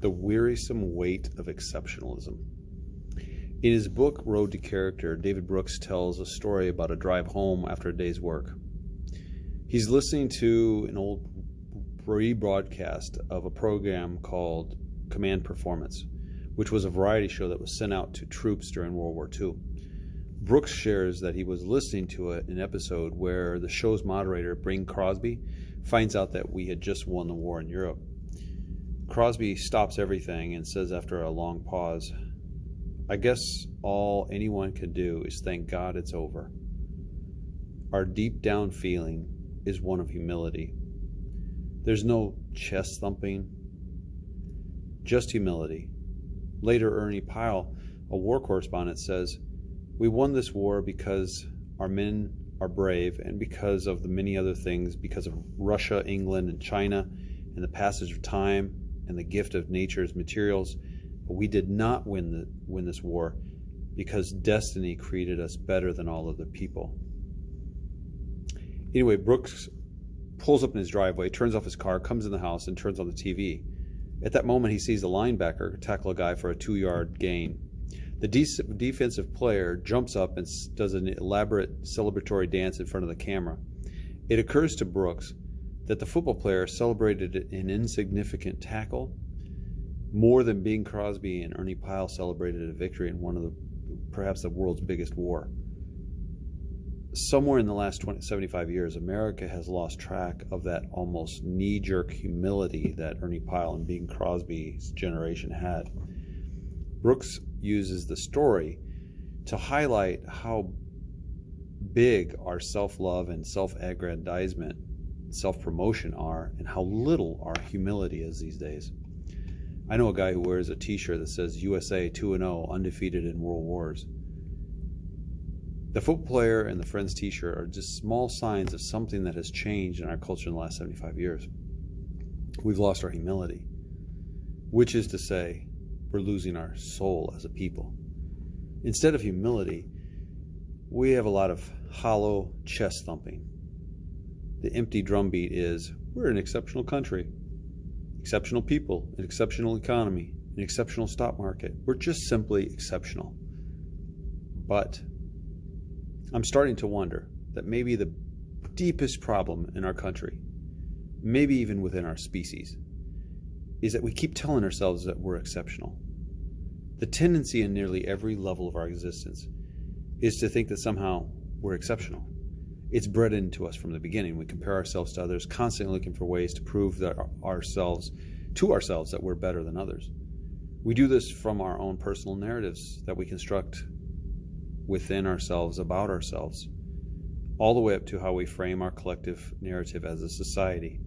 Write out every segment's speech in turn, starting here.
The Wearisome Weight of Exceptionalism. In his book, Road to Character, David Brooks tells a story about a drive home after a day's work. He's listening to an old rebroadcast of a program called Command Performance, which was a variety show that was sent out to troops during World War II. Brooks shares that he was listening to an episode where the show's moderator, Bing Crosby, finds out that we had just won the war in Europe. Crosby stops everything and says after a long pause, "I guess all anyone can do is thank God it's over." Our deep down feeling is one of humility. There's no chest thumping, just humility. Later, Ernie Pyle, a war correspondent, says, "We won this war because our men are brave and because of the many other things, because of Russia, England, and China, and the passage of time and the gift of nature's materials. But we did not win this war because destiny created us better than all other people." Anyway, Brooks pulls up in his driveway, turns off his car, comes in the house, and turns on the TV. At that moment, he sees a linebacker tackle a guy for a 2-yard gain. The defensive player jumps up and does an elaborate celebratory dance in front of the camera. It occurs to Brooks that the football player celebrated an insignificant tackle more than Bing Crosby and Ernie Pyle celebrated a victory in one of perhaps the world's biggest war. Somewhere in the last 75 years, America has lost track of that almost knee-jerk humility that Ernie Pyle and Bing Crosby's generation had. Brooks uses the story to highlight how big our self-love and self-aggrandizement, self-promotion are, and how little our humility is these days. I know a guy who wears a t-shirt that says USA 2-0, undefeated in world wars. The football player and the Friends t-shirt are just small signs of something that has changed in our culture in the last 75 years. We've lost our humility, which is to say, we're losing our soul as a people. Instead of humility, we have a lot of hollow chest thumping. The empty drumbeat is, we're an exceptional country, exceptional people, an exceptional economy, an exceptional stock market. We're just simply exceptional. But I'm starting to wonder that maybe the deepest problem in our country, maybe even within our species, is that we keep telling ourselves that we're exceptional. The tendency in nearly every level of our existence is to think that somehow we're exceptional. It's bred into us from the beginning. We compare ourselves to others, constantly looking for ways to prove that ourselves that we're better than others. We do this from our own personal narratives that we construct within ourselves about ourselves, all the way up to how we frame our collective narrative as a society.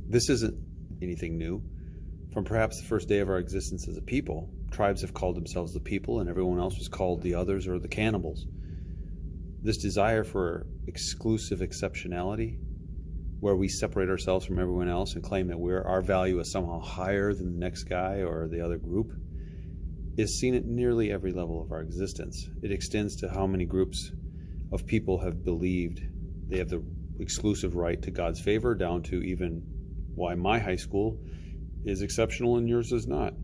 This isn't anything new. From perhaps the first day of our existence as a people, tribes have called themselves the people and everyone else was called the others or the cannibals. This desire for exclusive exceptionality, where we separate ourselves from everyone else and claim that our value is somehow higher than the next guy or the other group, is seen at nearly every level of our existence. It extends to how many groups of people have believed they have the exclusive right to God's favor, down to even why my high school is exceptional and yours is not.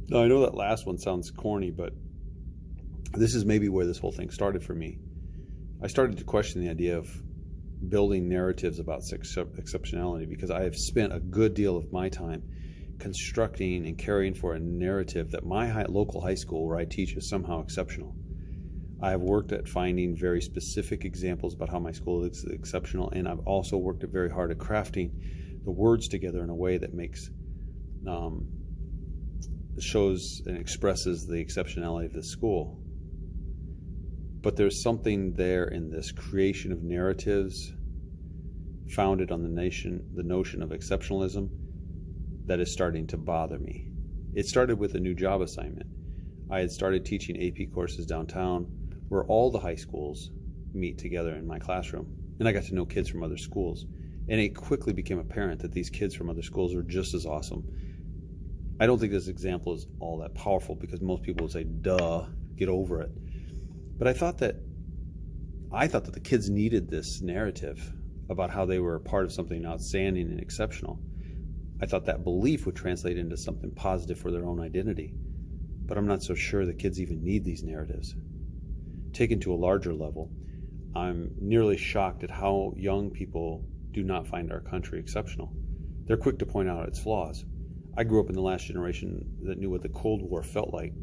Now, I know that last one sounds corny, but this is maybe where this whole thing started for me. I started to question the idea of building narratives about exceptionality because I have spent a good deal of my time constructing and carrying for a narrative that my local high school where I teach is somehow exceptional. I have worked at finding very specific examples about how my school is exceptional, and I've also worked very hard at crafting the words together in a way that shows and expresses the exceptionality of the school. But there's something there in this creation of narratives founded on the notion of exceptionalism that is starting to bother me. It started with a new job assignment. I had started teaching AP courses downtown where all the high schools meet together in my classroom, and I got to know kids from other schools. And it quickly became apparent that these kids from other schools are just as awesome. I don't think this example is all that powerful because most people would say, duh, get over it. But I thought that the kids needed this narrative about how they were a part of something outstanding and exceptional. I thought that belief would translate into something positive for their own identity. But I'm not so sure that kids even need these narratives. Taken to a larger level, I'm nearly shocked at how young people do not find our country exceptional. They're quick to point out its flaws. I grew up in the last generation that knew what the Cold War felt like.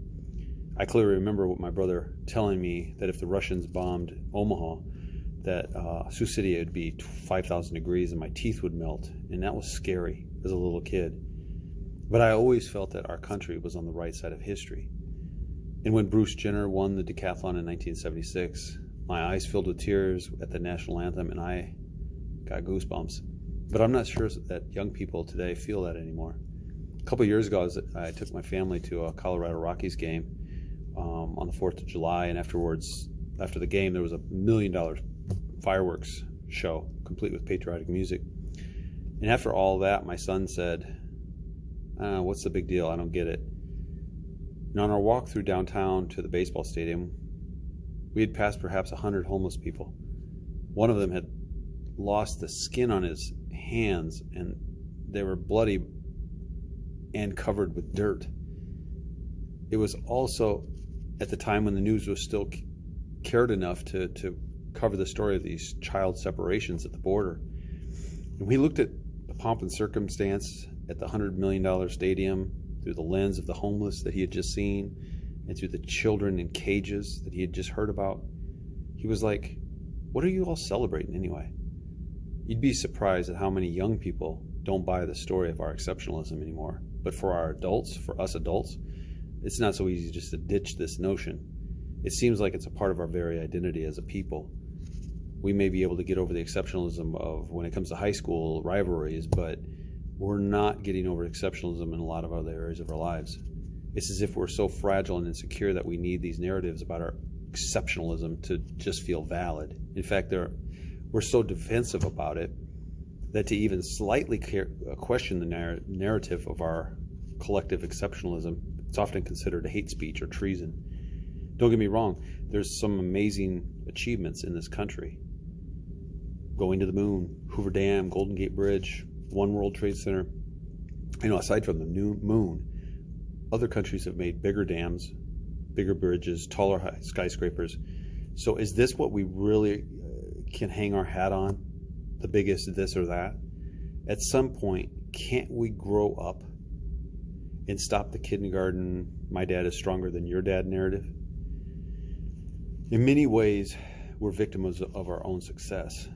I clearly remember what my brother telling me, that if the Russians bombed Omaha, that Sioux City would be 5,000 degrees and my teeth would melt, and that was scary as a little kid. But I always felt that our country was on the right side of history. And when Bruce Jenner won the decathlon in 1976, my eyes filled with tears at the national anthem, and I got goosebumps. But I'm not sure that young people today feel that anymore. A couple of years ago, I took my family to a Colorado Rockies game on the 4th of July, and afterwards, after the game, there was $1 million fireworks show, complete with patriotic music. And after all that, my son said, what's the big deal? I don't get it. And on our walk through downtown to the baseball stadium, we had passed perhaps 100 homeless people. One of them had lost the skin on his hands, and they were bloody and covered with dirt. It was also at the time when the news was still cared enough to cover the story of these child separations at the border. And we looked at the pomp and circumstance at the $100 million stadium through the lens of the homeless that he had just seen, and through the children in cages that he had just heard about. He was like, what are you all celebrating anyway? You'd be surprised at how many young people don't buy the story of our exceptionalism anymore. But for us adults, it's not so easy just to ditch this notion. It seems like it's a part of our very identity as a people. We may be able to get over the exceptionalism of when it comes to high school rivalries, but we're not getting over exceptionalism in a lot of other areas of our lives. It's as if we're so fragile and insecure that we need these narratives about our exceptionalism to just feel valid. In fact, we're so defensive about it that to even slightly question the narrative of our collective exceptionalism, it's often considered hate speech or treason. Don't get me wrong, there's some amazing achievements in this country. Going to the moon, Hoover Dam, Golden Gate Bridge, One World Trade Center. Aside from the new moon, other countries have made bigger dams, bigger bridges, taller skyscrapers. So is this what we really can hang our hat on? The biggest this or that? At some point, can't we grow up and stop the kindergarten, my dad is stronger than your dad narrative? In many ways, we're victims of our own success.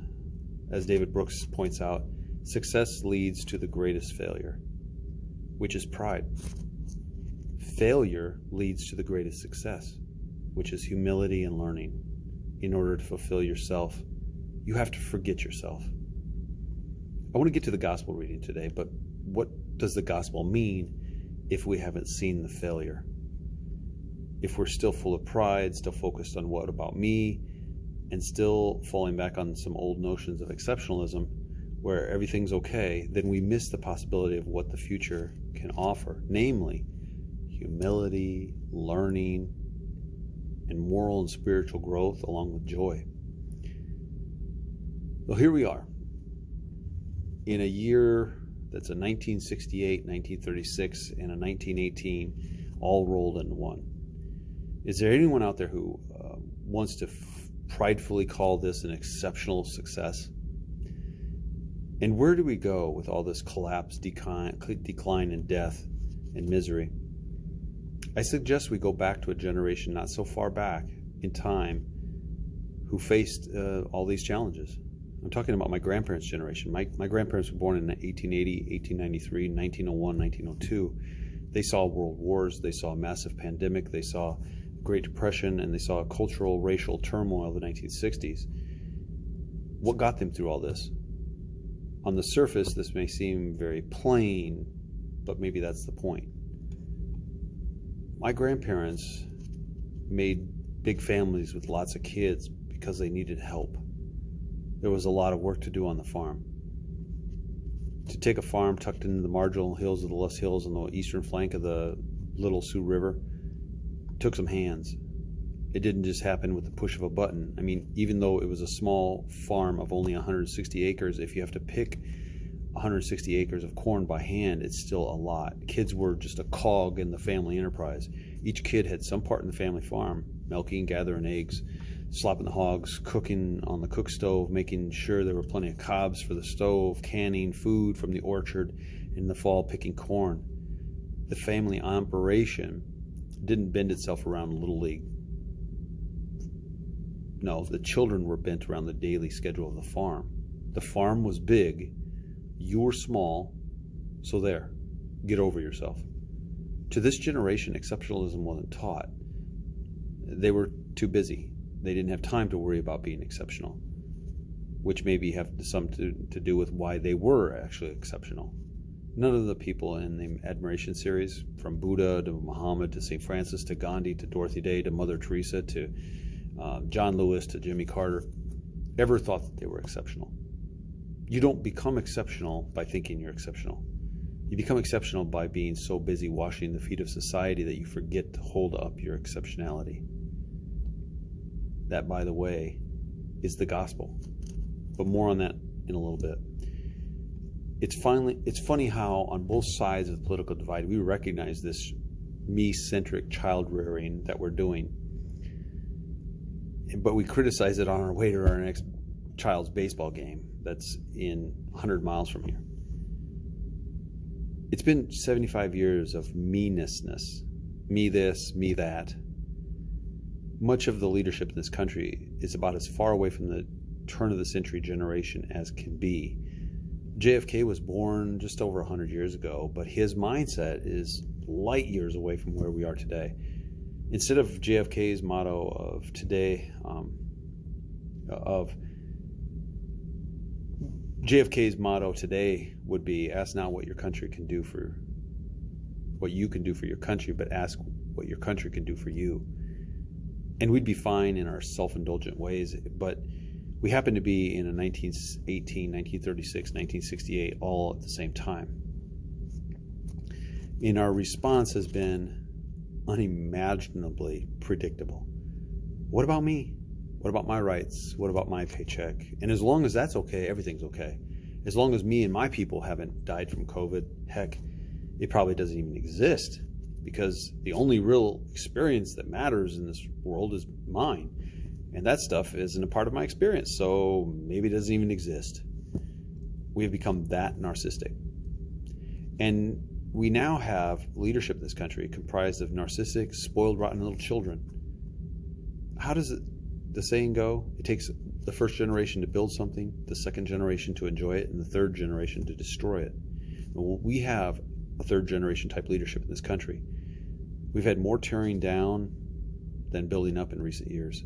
As David Brooks points out, success leads to the greatest failure, which is pride. Failure leads to the greatest success, which is humility and learning. In order to fulfill yourself, you have to forget yourself. I want to get to the gospel reading today, but what does the gospel mean if we haven't seen the failure? If we're still full of pride, still focused on what about me, and still falling back on some old notions of exceptionalism where everything's okay, then we miss the possibility of what the future can offer, namely humility, learning, and moral and spiritual growth along with joy. Well, here we are in a year that's a 1968, 1936, and a 1918 all rolled into one. Is there anyone out there who wants to pridefully call this an exceptional success? And where do we go with all this collapse, decline, and death and misery? I suggest we go back to a generation not so far back in time who faced all these challenges. I'm talking about my grandparents' generation. My grandparents were born in 1880, 1893, 1901, 1902. They saw world wars, they saw a massive pandemic, they saw Great Depression, and they saw cultural, racial turmoil of the 1960s. What got them through all this? On the surface, this may seem very plain, but maybe that's the point. My grandparents made big families with lots of kids because they needed help. There was a lot of work to do on the farm. To take a farm tucked into the marginal hills of the Loess Hills on the eastern flank of the Little Sioux River took some hands. It didn't just happen with the push of a button. I mean, even though it was a small farm of only 160 acres, if you have to pick 160 acres of corn by hand, it's still a lot. Kids were just a cog in the family enterprise. Each kid had some part in the family farm, milking, gathering eggs, slopping the hogs, cooking on the cook stove, making sure there were plenty of cobs for the stove, canning food from the orchard, in the fall picking corn. The family operation didn't bend itself around Little League. No, the children were bent around the daily schedule of the farm. The farm was big, you were small, so there, get over yourself. To this generation, exceptionalism wasn't taught. They were too busy. They didn't have time to worry about being exceptional, which maybe have some to do with why they were actually exceptional. None of the people in the admiration series, from Buddha to Muhammad to St. Francis to Gandhi to Dorothy Day to Mother Teresa to John Lewis to Jimmy Carter, ever thought that they were exceptional. You don't become exceptional by thinking you're exceptional. You become exceptional by being so busy washing the feet of society that you forget to hold up your exceptionality. That, by the way, is the gospel. But more on that in a little bit. It's funny how on both sides of the political divide we recognize this me-centric child rearing that we're doing, but we criticize it on our way to our next child's baseball game that's in 100 miles from here. It's been 75 years of me-ness, me this, me that. Much of the leadership in this country is about as far away from the turn-of-the-century generation as can be. JFK was born just over 100 years ago, but his mindset is light years away from where we are today. Instead of JFK's motto of today, JFK's motto today would be, ask not what you can do for your country, but ask what your country can do for you. And we'd be fine in our self-indulgent ways, but we happen to be in a 1918, 1936, 1968 all at the same time. And our response has been unimaginably predictable. What about me? What about my rights? What about my paycheck? And as long as that's okay, everything's okay. As long as me and my people haven't died from COVID, heck, it probably doesn't even exist, because the only real experience that matters in this world is mine. And that stuff isn't a part of my experience, so maybe it doesn't even exist. We have become that narcissistic. And we now have leadership in this country comprised of narcissistic, spoiled, rotten little children. How does the saying go? It takes the first generation to build something, the second generation to enjoy it, and the third generation to destroy it. Well, we have a third generation type leadership in this country. We've had more tearing down than building up in recent years.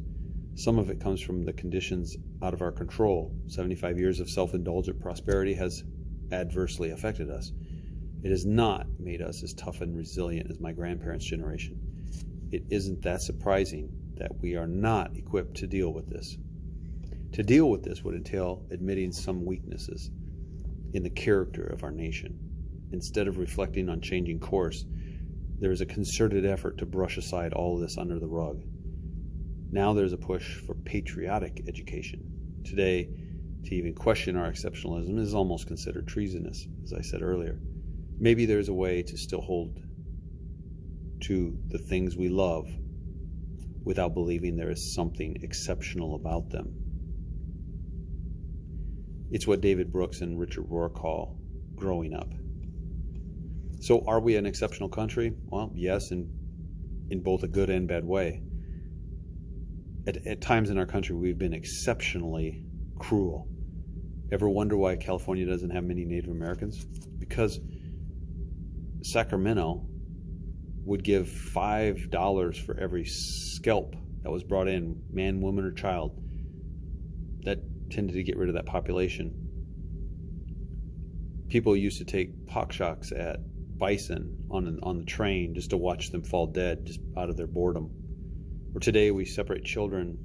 Some of it comes from the conditions out of our control. 75 years of self-indulgent prosperity has adversely affected us. It has not made us as tough and resilient as my grandparents' generation. It isn't that surprising that we are not equipped to deal with this. To deal with this would entail admitting some weaknesses in the character of our nation. Instead of reflecting on changing course, there is a concerted effort to brush aside all of this under the rug. Now there's a push for patriotic education. Today, to even question our exceptionalism is almost considered treasonous, as I said earlier. Maybe there's a way to still hold to the things we love without believing there is something exceptional about them. It's what David Brooks and Richard Rohr call growing up. So are we an exceptional country? Well, yes, in both a good and bad way. At times in our country, we've been exceptionally cruel. Ever wonder why California doesn't have many Native Americans? Because Sacramento would give $5 for every scalp that was brought in, man, woman, or child. That tended to get rid of that population. People used to take pock shocks at bison on the train just to watch them fall dead, just out of their boredom. Or today we separate children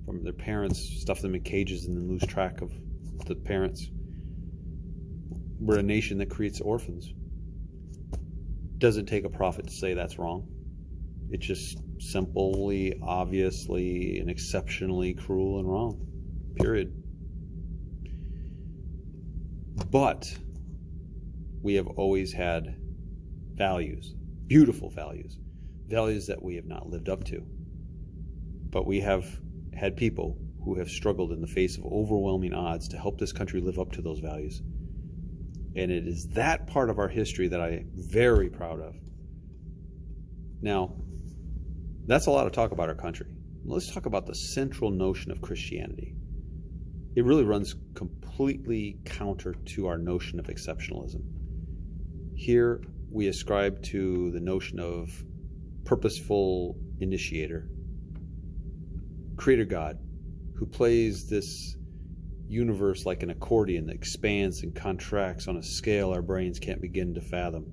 from their parents, stuff them in cages, and then lose track of the parents. We're a nation that creates orphans. Doesn't take a prophet to say that's wrong. It's just simply, obviously, and exceptionally cruel and wrong. Period. But we have always had values, beautiful values, values that we have not lived up to. But we have had people who have struggled in the face of overwhelming odds to help this country live up to those values. And it is that part of our history that I'm very proud of. Now, that's a lot of talk about our country. Let's talk about the central notion of Christianity. It really runs completely counter to our notion of exceptionalism. Here we ascribe to the notion of purposeful initiator, creator God, who plays this universe like an accordion that expands and contracts on a scale our brains can't begin to fathom.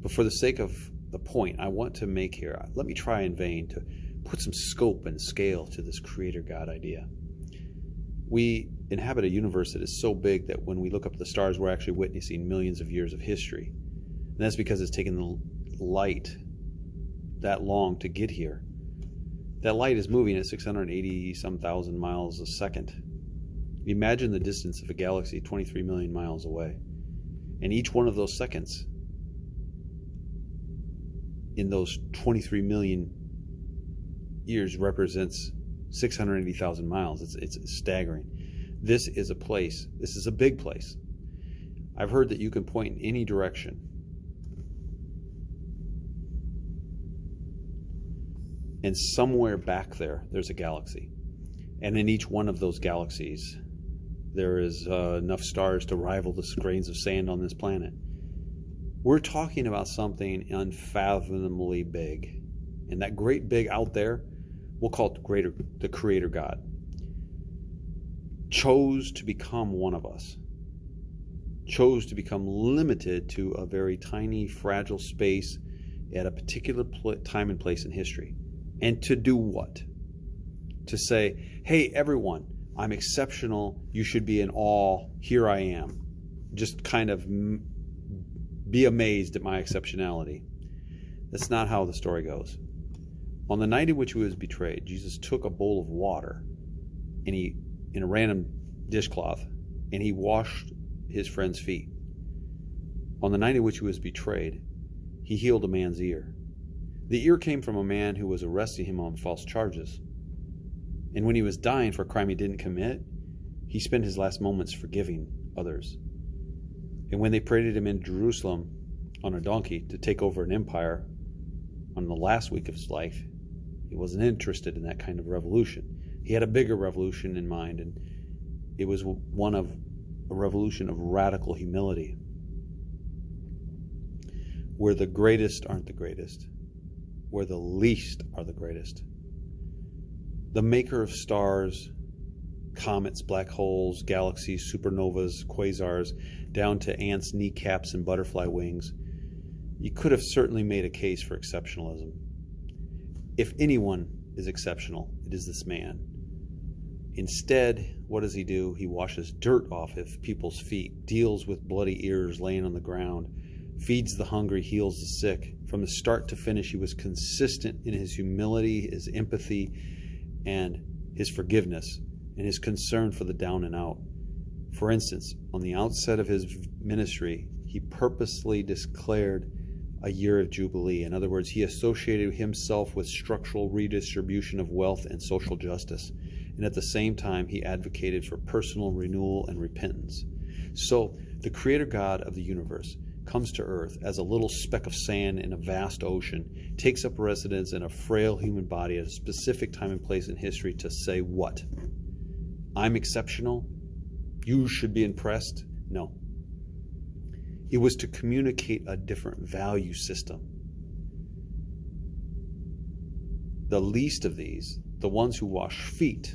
But for the sake of the point I want to make here, let me try in vain to put some scope and scale to this creator God idea. We inhabit a universe that is so big that when we look up at the stars, we're actually witnessing millions of years of history. And that's because it's taken the light that long to get here. That light is moving at 680-some thousand miles a second. Imagine the distance of a galaxy 23 million miles away. And each one of those seconds in those 23 million years represents 680,000 miles. It's staggering. This is a place. This is a big place. I've heard that you can point in any direction. And somewhere back there, there's a galaxy. And in each one of those galaxies, there is enough stars to rival the grains of sand on this planet. We're talking about something unfathomably big. And that great big out there, we'll call it the creator God, chose to become one of us, chose to become limited to a very tiny, fragile space at a particular time and place in history. And to do what? To say, hey, everyone, I'm exceptional. You should be in awe. Here I am. Just kind of be amazed at my exceptionality. That's not how the story goes. On the night in which he was betrayed, Jesus took a bowl of water and in a random dishcloth, and he washed his friend's feet. On the night in which he was betrayed, he healed a man's ear. The ear came from a man who was arresting him on false charges. And when he was dying for a crime he didn't commit, he spent his last moments forgiving others. And when they paraded him in Jerusalem on a donkey to take over an empire on the last week of his life, he wasn't interested in that kind of revolution. He had a bigger revolution in mind, and it was one of a revolution of radical humility, where the greatest aren't the greatest, where the least are the greatest. The maker of stars, comets, black holes, galaxies, supernovas, quasars, down to ants' kneecaps and butterfly wings, you could have certainly made a case for exceptionalism. If anyone is exceptional, it is this man. Instead, what does he do? He washes dirt off of people's feet, deals with bloody ears laying on the ground, feeds the hungry, heals the sick. From the start to finish, he was consistent in his humility, his empathy, and his forgiveness, and his concern for the down and out. For instance, on the outset of his ministry, he purposely declared a year of Jubilee. In other words, he associated himself with structural redistribution of wealth and social justice. And at the same time, he advocated for personal renewal and repentance. So, the creator God of the universe comes to earth as a little speck of sand in a vast ocean, takes up residence in a frail human body at a specific time and place in history to say what? I'm exceptional? You should be impressed? No. It was to communicate a different value system. The least of these, the ones who wash feet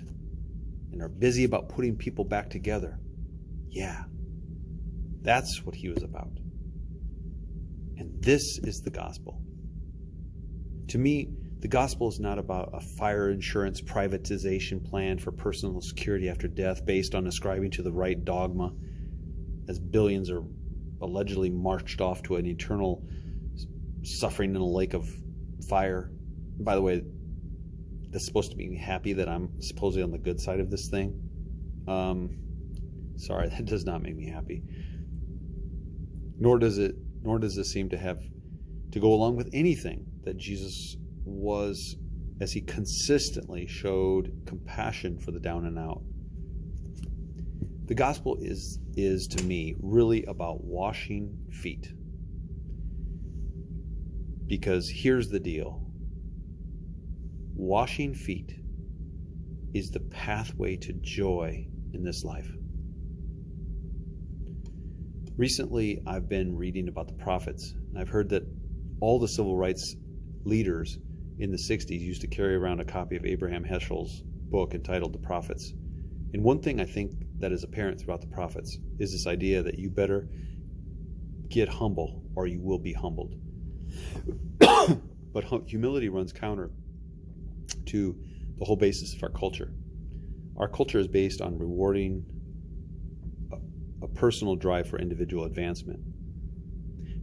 and are busy about putting people back together, yeah, that's what he was about. And this is the gospel. To me, the gospel is not about a fire insurance privatization plan for personal security after death based on ascribing to the right dogma, as billions are allegedly marched off to an eternal suffering in a lake of fire. By the way, that's supposed to make me happy that I'm supposedly on the good side of this thing. Sorry, that does not make me happy. Nor does this seem to have to go along with anything that Jesus was, as he consistently showed compassion for the down and out. The gospel is to me really about washing feet. Because here's the deal. Washing feet is the pathway to joy in this life. Recently, I've been reading about the prophets, and I've heard that all the civil rights leaders in the 60s used to carry around a copy of Abraham Heschel's book entitled The Prophets. And one thing I think that is apparent throughout the prophets is this idea that you better get humble or you will be humbled. But humility runs counter to the whole basis of our culture. Our culture is based on rewarding a personal drive for individual advancement.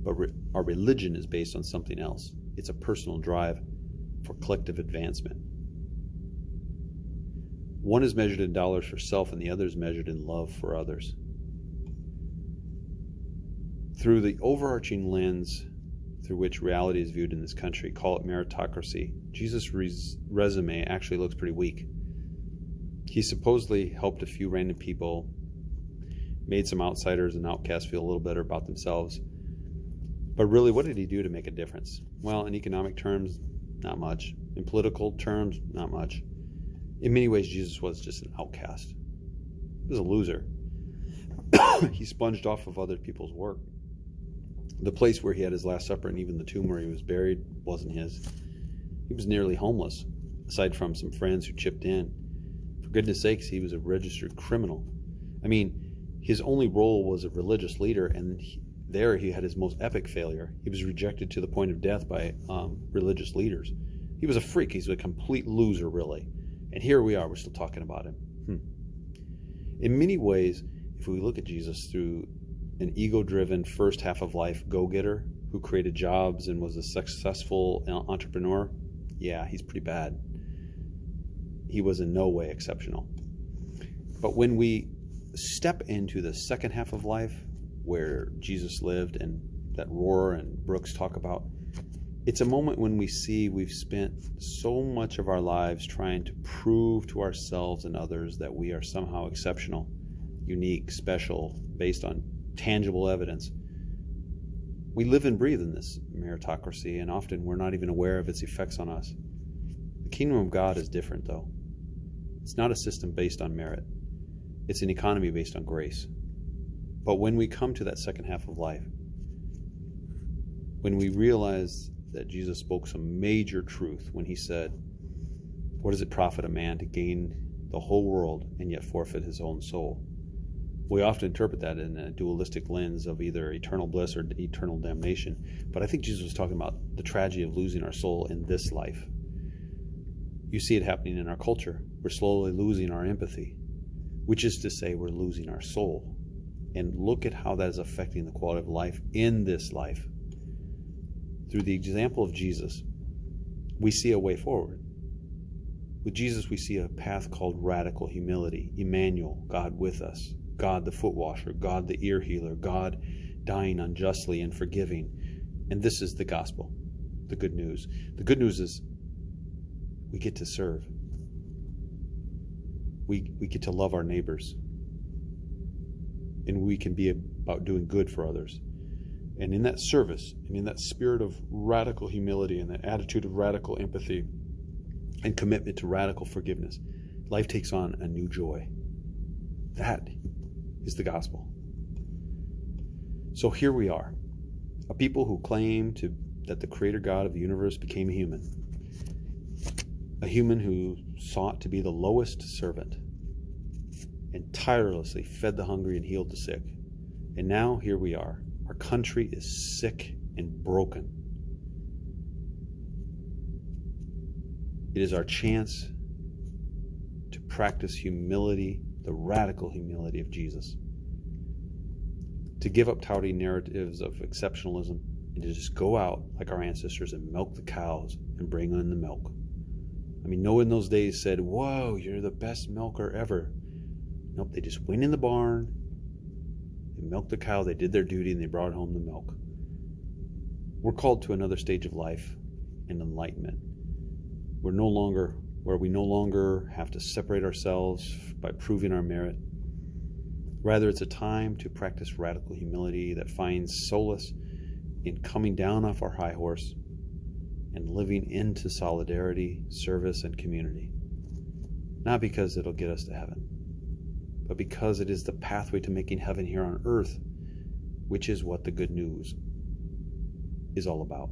But our religion is based on something else. It's a personal drive for collective advancement. One is measured in dollars for self, and the other is measured in love for others. Through the overarching lens through which reality is viewed in this country, call it meritocracy, Jesus' resume actually looks pretty weak. He supposedly helped a few random people, made some outsiders and outcasts feel a little better about themselves. But really, what did he do to make a difference? Well, in economic terms, not much. In political terms, not much. In many ways, Jesus was just an outcast. He was a loser. He sponged off of other people's work. The place where he had his Last Supper and even the tomb where he was buried wasn't his. He was nearly homeless, aside from some friends who chipped in. For goodness sakes, he was a registered criminal. I mean, his only role was a religious leader, and there he had his most epic failure. He was rejected to the point of death by religious leaders. He was a freak. He's a complete loser, really. And here we are, we're still talking about him. In many ways, if we look at Jesus through an ego-driven first half of life go-getter who created jobs and was a successful entrepreneur, yeah, he's pretty bad. He was in no way exceptional. But when we step into the second half of life, where Jesus lived and that Rohr and Brooks talk about, it's a moment when we see we've spent so much of our lives trying to prove to ourselves and others that we are somehow exceptional, unique, special, based on tangible evidence. We live and breathe in this meritocracy, and often we're not even aware of its effects on us. The kingdom of God is different, though. It's not a system based on merit. It's an economy based on grace. But when we come to that second half of life, when we realize that Jesus spoke some major truth when he said, what does it profit a man to gain the whole world and yet forfeit his own soul? We often interpret that in a dualistic lens of either eternal bliss or eternal damnation. But I think Jesus was talking about the tragedy of losing our soul in this life. You see it happening in our culture. We're slowly losing our empathy, which is to say we're losing our soul. And look at how that is affecting the quality of life in this life. Through the example of Jesus, we see a way forward. With Jesus, we see a path called radical humility. Emmanuel, God with us. God the foot washer. God the ear healer. God dying unjustly and forgiving. And this is the gospel, the good news. The good news is we get to serve. We get to love our neighbors. And we can be about doing good for others. And in that service, and in that spirit of radical humility, and that attitude of radical empathy, and commitment to radical forgiveness, life takes on a new joy. That is the gospel. So here we are, a people who claim that the creator God of the universe became a human who sought to be the lowest servant, and tirelessly fed the hungry and healed the sick. And now here we are. Our country is sick and broken. It is our chance to practice humility, the radical humility of Jesus. To give up touting narratives of exceptionalism and to just go out like our ancestors and milk the cows and bring in the milk. I mean, no one in those days said, whoa, you're the best milker ever. Nope, they just went in the barn, They milked the cow, they did their duty, and they brought home the milk. We're called to another stage of life and enlightenment. Where we no longer have to separate ourselves by proving our merit. Rather, it's a time to practice radical humility that finds solace in coming down off our high horse and living into solidarity, service, and community. Not because it'll get us to heaven, but because it is the pathway to making heaven here on earth, which is what the good news is all about.